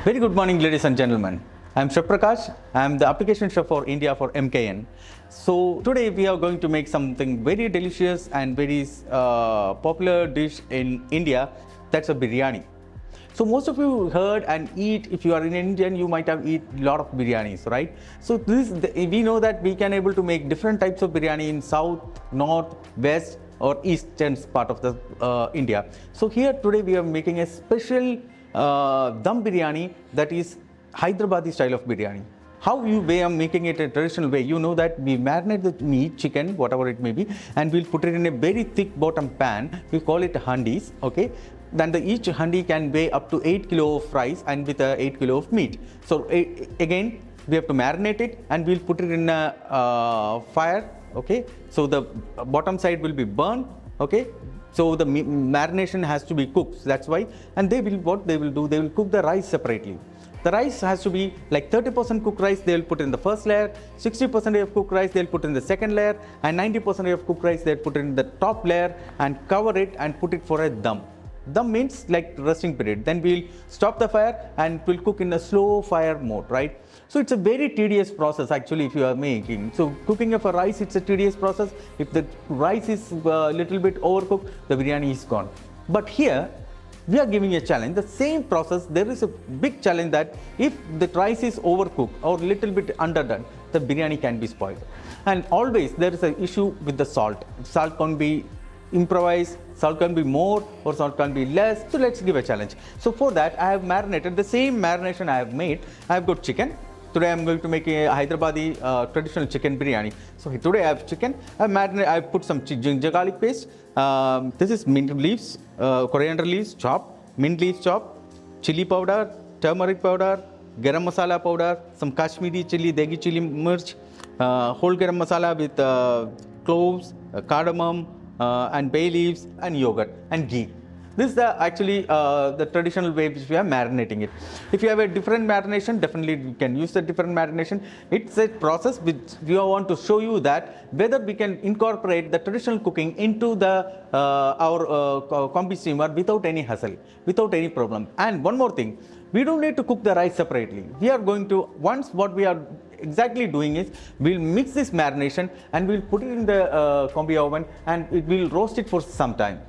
Very good morning, ladies and gentlemen. I am Prakash. I am the application chef for India for MKN. So today we are going to make something very delicious and very popular dish in India. That's a biryani. So most of you heard and eat, if you are in Indian, you might have eat a lot of biryanis, right? So we know that we can able to make different types of biryani in south, north, west or eastern part of the India. So here today we are making a special dum biryani, that is Hyderabadi style of biryani. How we are making it a traditional way, you know that we marinate the meat, chicken, whatever it may be, and we'll put it in a very thick bottom pan. We call it handis, okay? Then each handi can weigh up to 8 kilo of rice and with 8 kilo of meat. So again, we have to marinate it and we'll put it in a fire, okay? So the bottom side will be burned, okay? So the marination has to be cooked, that's why. And what they will do, they will cook the rice separately. The rice has to be like 30% cooked rice they will put in the first layer, 60% of cooked rice they will put in the second layer, and 90% of cooked rice they will put in the top layer and cover it and put it for a dum. Dum means like resting period. Then we'll stop the fire and we'll cook in a slow fire mode, right? So it's a very tedious process actually if you are making. So cooking of a rice, it's a tedious process. If the rice is a little bit overcooked, the biryani is gone. But here, we are giving a challenge. The same process, there is a big challenge that if the rice is overcooked or little bit underdone, the biryani can be spoiled. And always there is an issue with the salt. Salt can be improvised, salt can be more or salt can be less. So let's give a challenge. So for that, I have marinated the same marination I have made. I have got chicken. Today I am going to make a Hyderabadi traditional chicken biryani. So today I have chicken. I put some ginger garlic paste. This is mint leaves, coriander leaves chopped, mint leaves chopped, chili powder, turmeric powder, garam masala powder, some Kashmiri chili, degi chili mirch, whole garam masala with cloves, cardamom, and bay leaves and yogurt and ghee. This is actually the traditional way which we are marinating it. If you have a different marination, definitely you can use the different marination. It's a process which we want to show you that whether we can incorporate the traditional cooking into the our combi steamer without any hassle, without any problem. And one more thing, we don't need to cook the rice separately. We are going to, once what we are exactly doing is, we'll mix this marination and we'll put it in the combi oven and it will roast it for some time.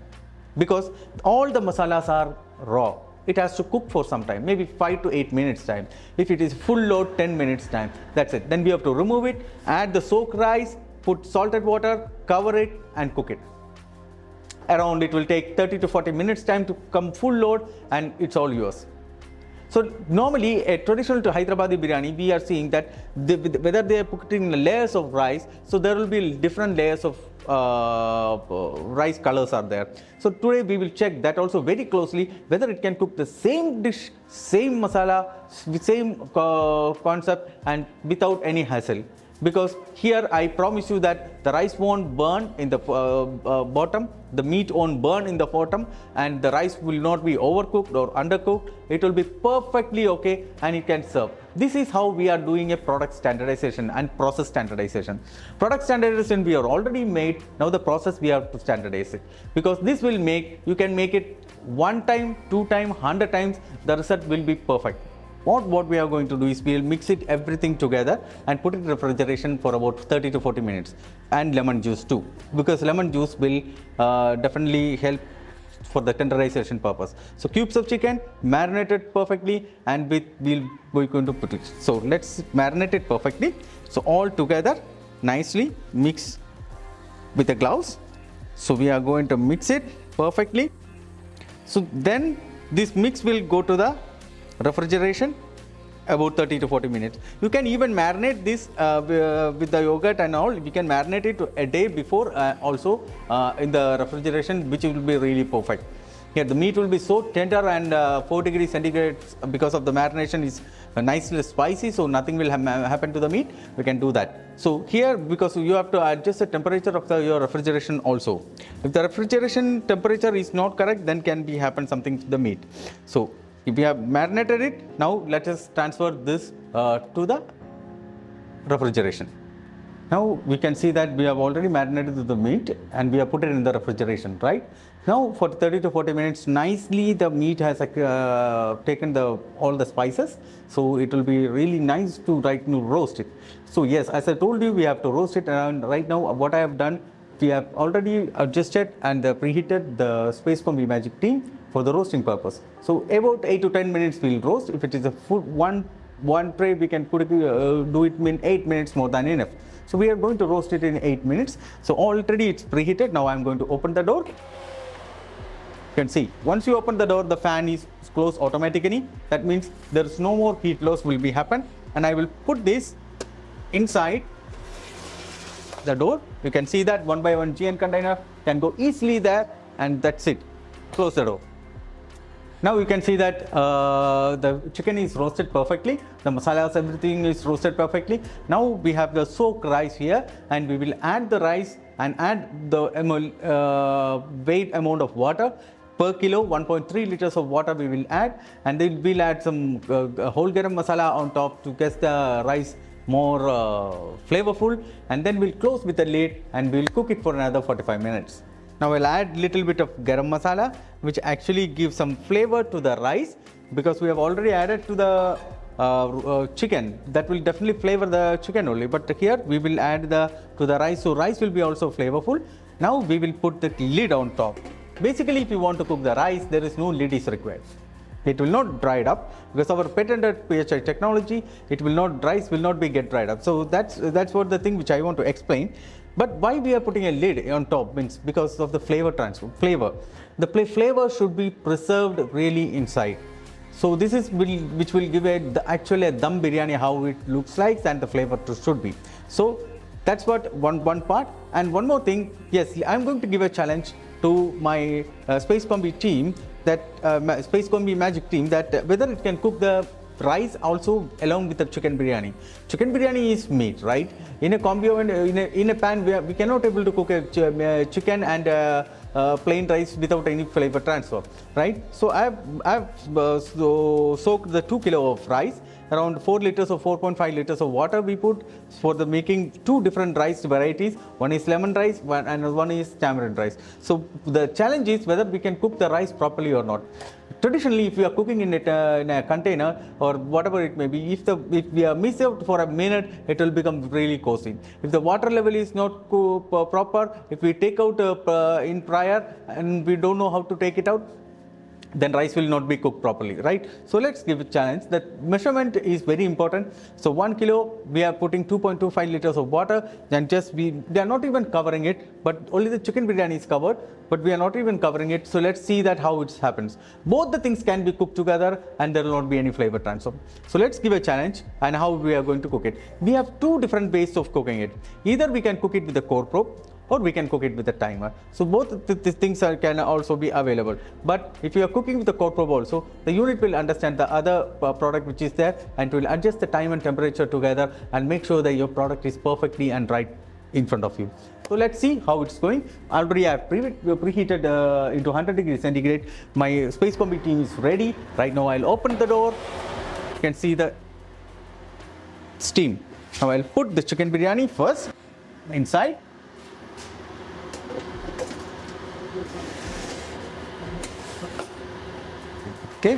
Because all the masalas are raw. It has to cook for some time, maybe 5 to 8 minutes time. If it is full load, 10 minutes time. That's it. Then we have to remove it, add the soaked rice, put salted water, cover it and cook it. Around it will take 30 to 40 minutes time to come full load and it's all yours. So normally a traditional to Hyderabadi biryani, we are seeing that whether they are putting layers of rice, so there will be different layers of rice colors are there. So today we will check that also very closely, whether it can cook the same dish, same masala, same concept and without any hassle. Because here I promise you that the rice won't burn in the bottom, the meat won't burn in the bottom, and the rice will not be overcooked or undercooked. It will be perfectly okay and it can serve. This is how we are doing a product standardization and process standardization. Product standardization we are already made, now the process we have to standardize it. Because this will make, you can make it 1 time, 2 times, 100 times, the result will be perfect. What we are going to do is we will mix it everything together and put it in refrigeration for about 30 to 40 minutes and lemon juice too, because lemon juice will definitely help for the tenderization purpose. So cubes of chicken marinated perfectly and we're going to put it. So let's marinate it perfectly. So all together nicely mix with the gloves. So we are going to mix it perfectly. So then this mix will go to the refrigeration about 30 to 40 minutes. You can even marinate this with the yogurt and all. We can marinate it a day before also in the refrigeration, which will be really perfect. Here the meat will be so tender and 4 degrees centigrade because of the marination is nicely spicy, so nothing will happen to the meat. We can do that. So here, because you have to adjust the temperature of your refrigeration also. If the refrigeration temperature is not correct, then can be happen something to the meat. So if we have marinated it, now let us transfer this to the refrigeration. Now we can see that we have already marinated the meat and we have put it in the refrigeration, right? Now for 30 to 40 minutes, nicely the meat has taken all the spices, so it will be really nice to roast it. So yes, as I told you, we have to roast it, and right now what I have done, we have already adjusted and preheated the SpaceCombi Magic Team for the roasting purpose. So about 8 to 10 minutes we'll roast. If it is a full one tray, we can do it in 8 minutes, more than enough. So we are going to roast it in 8 minutes. So already it's preheated. Now I'm going to open the door. You can see, once you open the door, the fan is closed automatically. That means there is no more heat loss will be happen. And I will put this inside the door. You can see that 1 by 1 GN container can go easily there, and that's it. Close the door. Now you can see that the chicken is roasted perfectly, the masalas, everything is roasted perfectly. Now we have the soaked rice here, and we will add the rice and add the weight amount of water per kilo. 1.3 liters of water we will add, and then we'll add some whole garam masala on top to get the rice more flavorful, and then we'll close with the lid and we'll cook it for another 45 minutes. Now I'll add little bit of garam masala, which actually gives some flavor to the rice, because we have already added to the chicken. That will definitely flavor the chicken only, but here we will add to the rice, so rice will be also flavorful. Now we will put the lid on top. Basically, if you want to cook the rice, there is no lid is required. It will not dry it up, because our patented PHI technology, rice will not be get dried up. So that's what the thing which I want to explain. But why we are putting a lid on top means because of the flavor transfer. The flavor should be preserved really inside. So this is which will give actually a dum biryani how it looks like, and the flavor should be. So that's what one part. And one more thing, yes, I'm going to give a challenge to my SpaceCombi team, that SpaceCombi Magic Team, that whether it can cook the rice also along with the chicken biryani. Chicken biryani is meat, right? In a combi oven, in a pan, we cannot able to cook a chicken and plain rice without any flavor transfer, right? So I've soaked the 2 kilo of rice, around 4 liters or 4.5 liters of water we put for the making 2 different rice varieties. One is lemon rice and one is tamarind rice. So the challenge is whether we can cook the rice properly or not. Traditionally, if we are cooking in a container or whatever it may be, if we are miss out for a minute, it will become really cozy. If the water level is not proper, if we take out in prior and we don't know how to take it out, then rice will not be cooked properly, right? So let's give a challenge. That measurement is very important. So 1 kilo, we are putting 2.25 liters of water, and they are not even covering it, but only the chicken biryani is covered, but we are not even covering it. So let's see that how it happens. Both the things can be cooked together and there will not be any flavor transfer. So let's give a challenge and how we are going to cook it. We have 2 different ways of cooking it. Either we can cook it with the core probe, or we can cook it with a timer. So both these things can also be available. But if you are cooking with the core probe also, the unit will understand the other product which is there, and will adjust the time and temperature together and make sure that your product is perfectly and right in front of you. So let's see how it's going. Already I have preheated into 100 degrees centigrade. My SpaceCombi team is ready. Right now I'll open the door. You can see the steam. Now I'll put the chicken biryani first inside. Okay,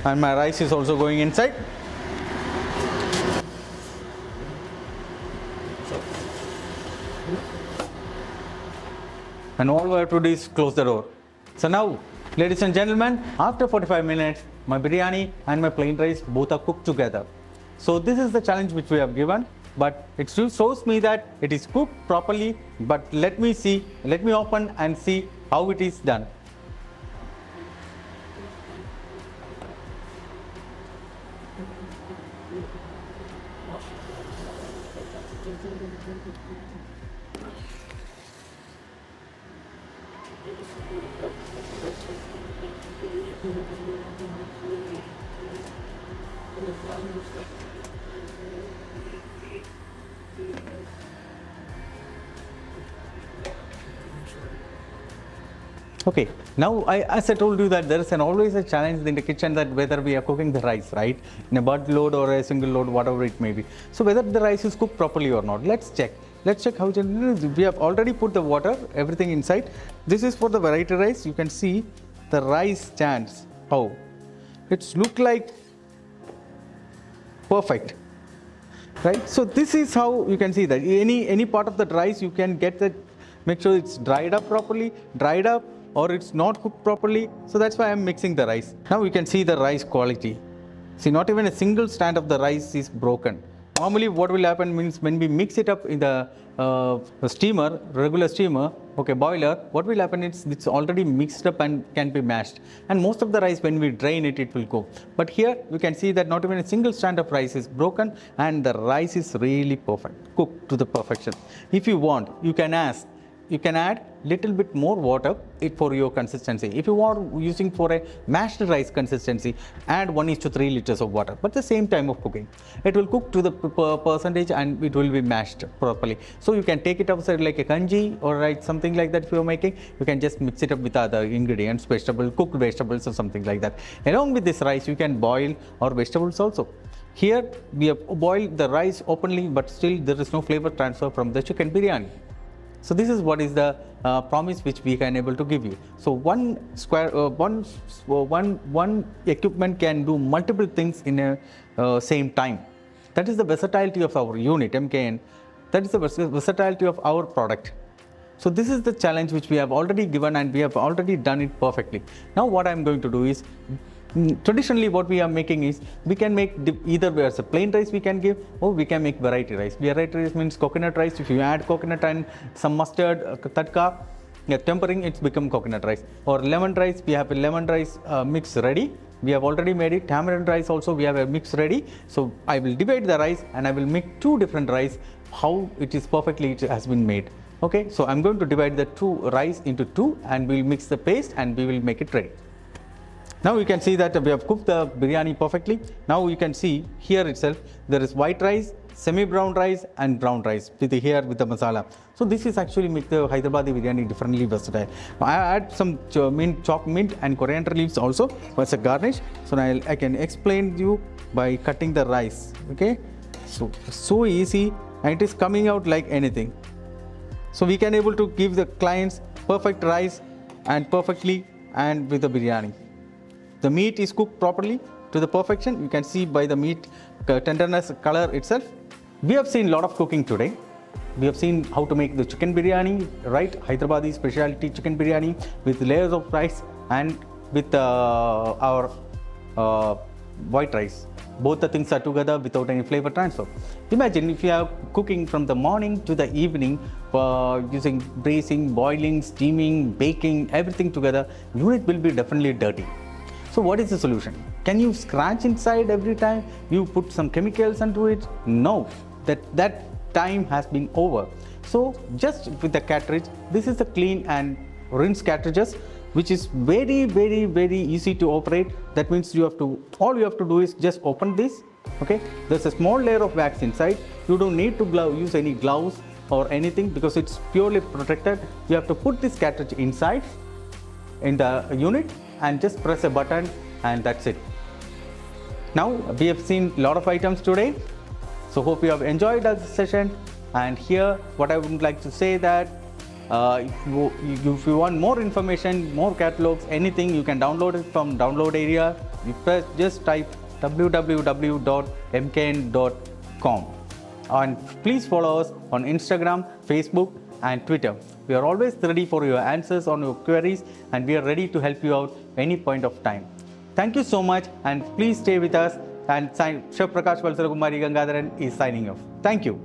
and my rice is also going inside. And all we have to do is close the door. So now, ladies and gentlemen, after 45 minutes, my biryani and my plain rice both are cooked together. So this is the challenge which we have given, but it still shows me that it is cooked properly. But let me open and see how it is done. Okay, now as I told you that there is always a challenge in the kitchen, that whether we are cooking the rice, right, in a bud load or a single load, whatever it may be. So whether the rice is cooked properly or not, let's check. let's check how general it is. We have already put the water, everything inside. This is for the variety rice. You can see the rice stands. How it's look like perfect, right? So this is how you can see that any part of the rice you can get that. Make sure it's dried up properly, or it's not cooked properly. So that's why I'm mixing the rice. Now you can see the rice quality. See, not even a single strand of the rice is broken. Normally what will happen means when we mix it up in the steamer, regular steamer, okay, boiler, what will happen is it's already mixed up and can be mashed. And most of the rice, when we drain it, it will go. But here you can see that not even a single strand of rice is broken, and the rice is really perfect, cooked to the perfection. If you want, you can add little bit more water for your consistency. If you are using for a mashed rice consistency, add 1:3 liters of water. But the same time of cooking, it will cook to the percentage and it will be mashed properly. So you can take it outside like a kanji or like something like that. If you are making, you can just mix it up with other ingredients, cooked vegetables or something like that. Along with this rice, you can boil or vegetables also. Here we have boiled the rice openly, but still there is no flavor transfer from the chicken biryani. So this is what is the promise which we can able to give you. So one equipment can do multiple things in a same time. That is the versatility of our unit MKN. That is the versatility of our product. So this is the challenge which we have already given, and we have already done it perfectly. Now what I am going to do is, traditionally what we are making is, we can make either as a plain rice we can give, or we can make variety rice. Variety rice means coconut rice. If you add coconut and some mustard, tadka, tempering, it's become coconut rice. Or lemon rice, we have a lemon rice mix ready. We have already made it. Tamarind rice also, we have a mix ready. So I will divide the rice and I will make two different rice, how it is perfectly it has been made. Okay, so I'm going to divide the two rice into two, and we will mix the paste and we will make it ready. Now you can see that we have cooked the biryani perfectly. Now you can see here itself there is white rice, semi-brown rice and brown rice with the masala. So this is actually make the Hyderabadi biryani differently versatile. Now I add some chopped mint and coriander leaves also as a garnish. So now I can explain you by cutting the rice. Okay, so easy, and it is coming out like anything. So we can able to give the clients perfect rice and perfectly and with the biryani. The meat is cooked properly to the perfection. You can see by the meat tenderness, color itself. We have seen a lot of cooking today. We have seen how to make the chicken biryani, right? Hyderabadi specialty chicken biryani with layers of rice and with our white rice. Both the things are together without any flavor transfer. Imagine if you are cooking from the morning to the evening, using braising, boiling, steaming, baking, everything together, unit will be definitely dirty. So what is the solution? Can you scratch inside every time you put some chemicals into it? No, that time has been over. So just with the cartridge, this is the clean and rinse cartridges, which is very easy to operate. That means all you have to do is just open this. Okay, there's a small layer of wax inside. You don't need to use any gloves or anything because it's purely protected. You have to put this cartridge inside in the unit and just press a button, and that's it. Now we have seen a lot of items today, so hope you have enjoyed the session. And here what I would like to say that if you want more information, more catalogs, anything, you can download it from download area. You just type www.mkn.com, and please follow us on Instagram, Facebook and Twitter. We are always ready for your answers on your queries, and we are ready to help you out any point of time. Thank you so much, and please stay with us. And Chef Prakash Valsarakumari Gangadharan is signing off. Thank you.